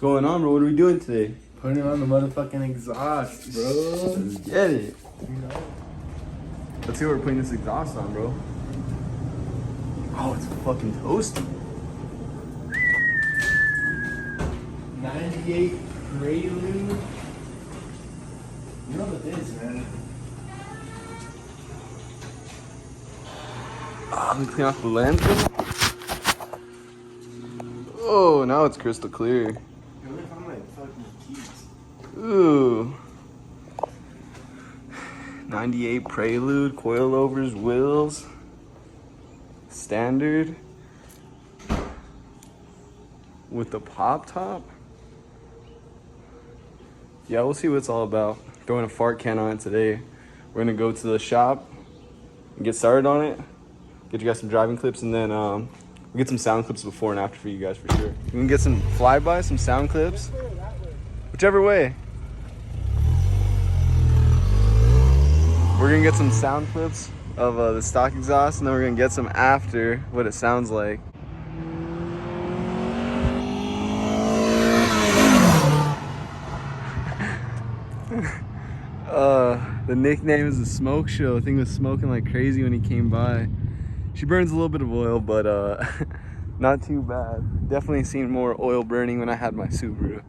going on, bro? What are we doing today? Putting on the motherfucking exhaust, bro. Let's get it. You know? Let's see what we're putting this exhaust on, bro. Oh, it's fucking toasty. 98 Prelude. You know what it is, man. Let me clean off the lens. Oh, now it's crystal clear. What if I'm like fucking keys? Ooh. 98 Prelude, coilovers, wheels. Standard. With the pop top. Yeah, we'll see what it's all about. Throwing a fart can on it today. We're gonna go to the shop and get started on it. Get you guys some driving clips, and then we'll get some sound clips before and after for you guys for sure. We can get some flybys, some sound clips. Whichever way. We're gonna get some sound clips of the stock exhaust, and then we're gonna get some after what it sounds like. The nickname is the Smoke Show. I think it was smoking like crazy when he came by. She burns a little bit of oil, but not too bad. Definitely seen more oil burning when I had my Subaru.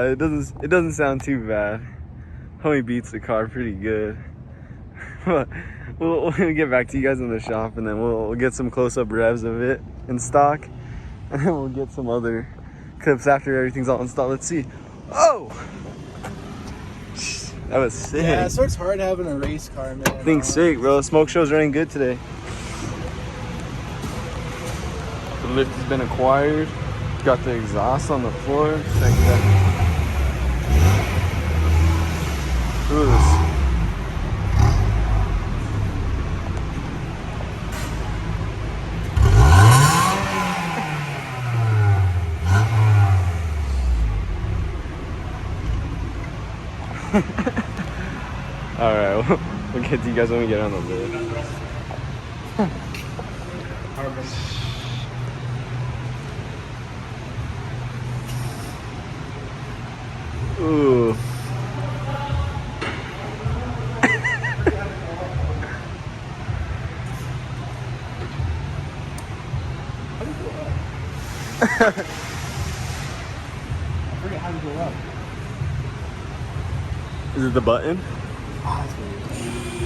It doesn't sound too bad. Homie beats the car pretty good. But we'll get back to you guys in the shop, and then we'll get some close-up revs of it in stock, and then we'll get some other clips after everything's all installed. Let's see. Oh, that was sick. Yeah, so it's hard having a race car, man. Thing's sick, bro. Smoke Show's running good today. The lift has been acquired. Got the exhaust on the floor. Check that. Ooh, this. Alright, we'll get to you guys when we get on the lift. Ooh. I forget how to go up. Is it the button?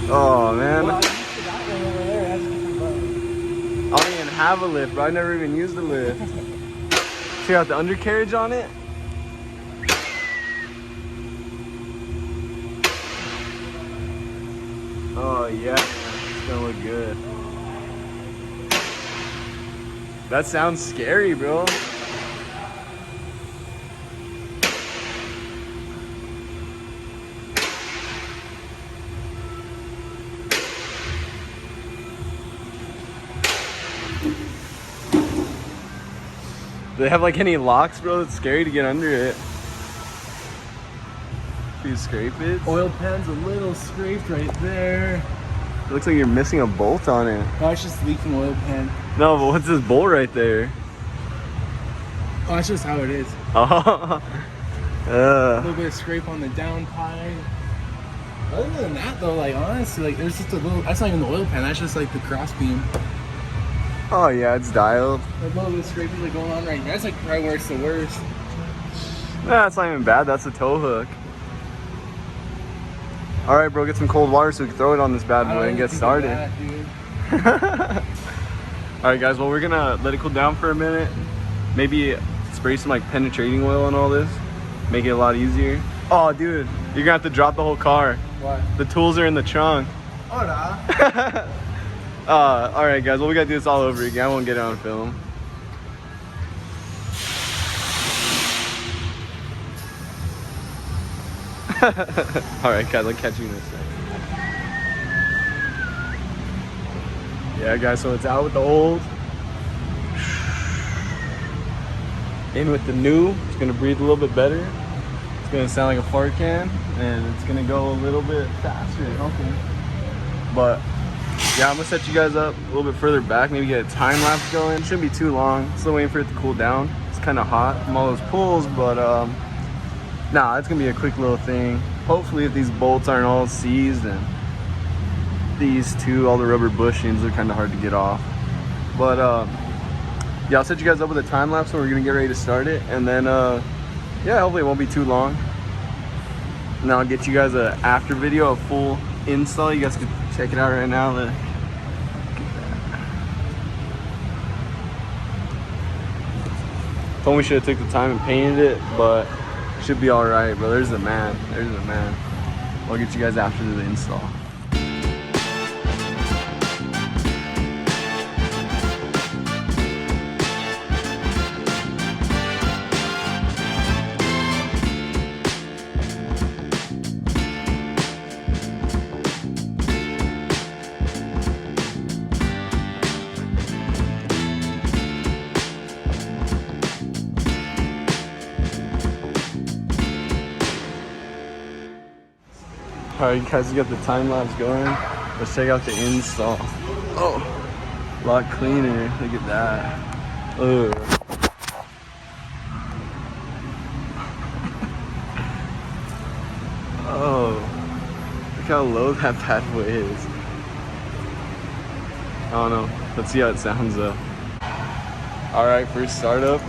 Oh man. Well, that one over there has a different button. I don't even have a lift, bro. I never even used the lift. Check out the undercarriage on it. Oh yeah, man. It's gonna look good. That sounds scary, bro. Do they have like any locks, bro? It's scary to get under it. Do you scrape it? Oil pan's a little scraped right there. It looks like you're missing a bolt on it. Oh, it's just leaking oil pan. No, but what's this bolt right there? Oh, that's just how it is. Oh. A little bit of scrape on the down pipe. Other than that, though, like honestly, like there's just a little. That's not even the oil pan. That's just like the cross beam. Oh yeah, it's dialed. A little bit of scraping like going on right here. That's like probably where it's the worst. Nah, that's not even bad. That's a tow hook. All right, bro, get some cold water so we can throw it on this bad boy and get started. That, All right, guys. Well, we're gonna let it cool down for a minute. Maybe spray some like penetrating oil on all this. Make it a lot easier. Oh, dude, you're gonna have to drop the whole car. What? The tools are in the trunk. Oh, nah. All right, guys. Well, we gotta do this all over again. I won't get it on film. All right, guys. I'll catch you in a second. Yeah, guys. So it's out with the old, in with the new. It's gonna breathe a little bit better. gonna sound like a fart can, and it's gonna go a little bit faster. Okay. But yeah, I'm gonna set you guys up a little bit further back, maybe get a time lapse going. Shouldn't be too long. Still waiting for it to cool down. It's kind of hot from all those pulls, but nah, it's gonna be a quick little thing. Hopefully, if these bolts aren't all seized, and these two, all the rubber bushings are kind of hard to get off. But yeah, I'll set you guys up with a time lapse, so we're gonna get ready to start it, and then yeah, hopefully it won't be too long. And then I'll get you guys a after video, a full install. You guys can check it out right now. Look at that. Told me we should have took the time and painted it, but should be all right, bro. There's the man. There's the man. I'll get you guys after the install. Alright guys, we got the time lapse going. Let's check out the install. Oh, a lot cleaner. Look at that. Ugh. Oh, look how low that bad boy is. I don't know. Let's see how it sounds though. Alright, first startup.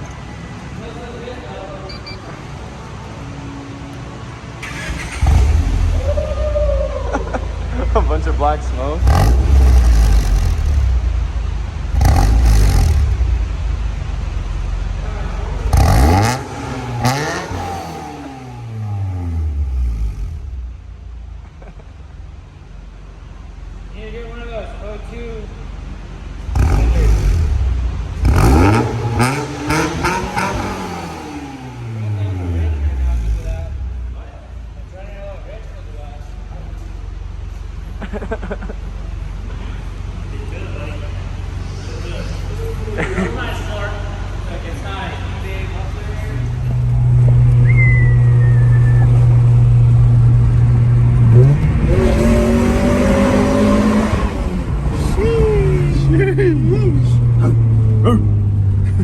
A bunch of black smoke. You get one of those O2.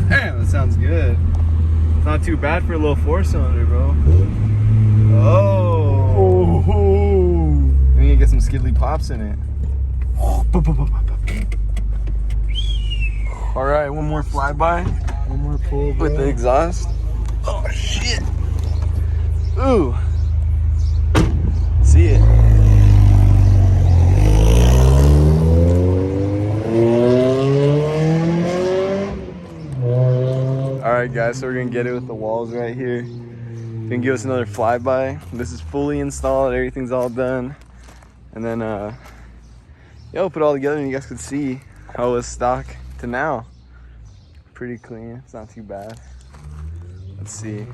Damn, that sounds good. It's not too bad for a little 4-cylinder, bro. Oh. We need to get some skiddly pops in it. All right, one more flyby. One more pull, bro. With the exhaust. Oh shit. Ooh. See it. Alright guys, so we're gonna get it with the walls right here. Gonna give us another flyby. This is fully installed, everything's all done. And then yeah, we'll put it all together and you guys can see how it was stock to now. Pretty clean, it's not too bad. Let's see.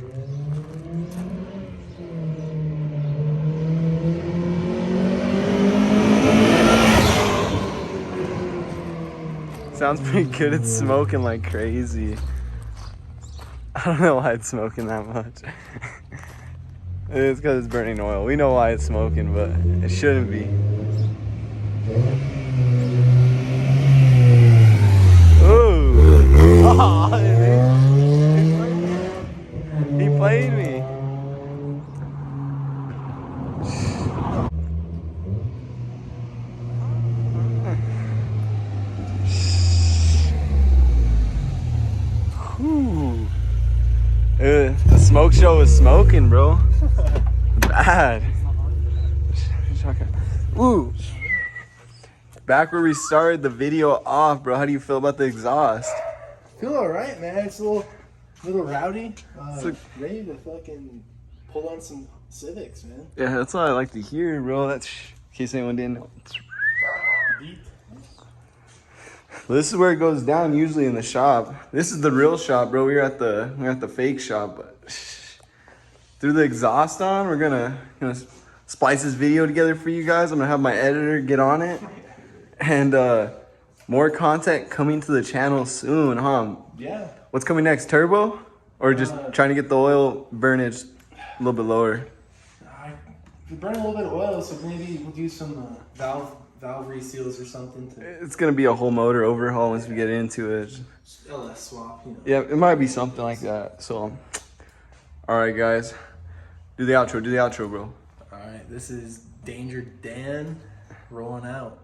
Sounds pretty good. It's smoking like crazy. I don't know why it's smoking that much. It's because it's burning oil. We know why it's smoking, but it shouldn't be. Ooh! Oh, he played me. Whew. The smoke show is smoking, bro. Bad. Ooh. Back where we started the video off, bro. How do you feel about the exhaust? Feel alright, man. It's a little rowdy. Ready to fucking pull on some Civics, man. Yeah, that's what I like to hear, bro. That's in case anyone didn't know. Beat. Well, this is where it goes down usually in the shop. This is the real shop, bro. We're at the fake shop, but through the exhaust on, we're gonna splice this video together for you guys. I'm gonna have my editor get on it, and more content coming to the channel soon, huh? Yeah. What's coming next? Turbo, or just trying to get the oil burnage A little bit lower. We burn a little bit of oil, so maybe we'll do some valve reseals or something to It's gonna be a whole motor overhaul once we get into it. LS swap. You know. Yeah, it might be something like that. So, all right, guys, do the outro. Do the outro, bro. All right, this is Danger Dan rolling out.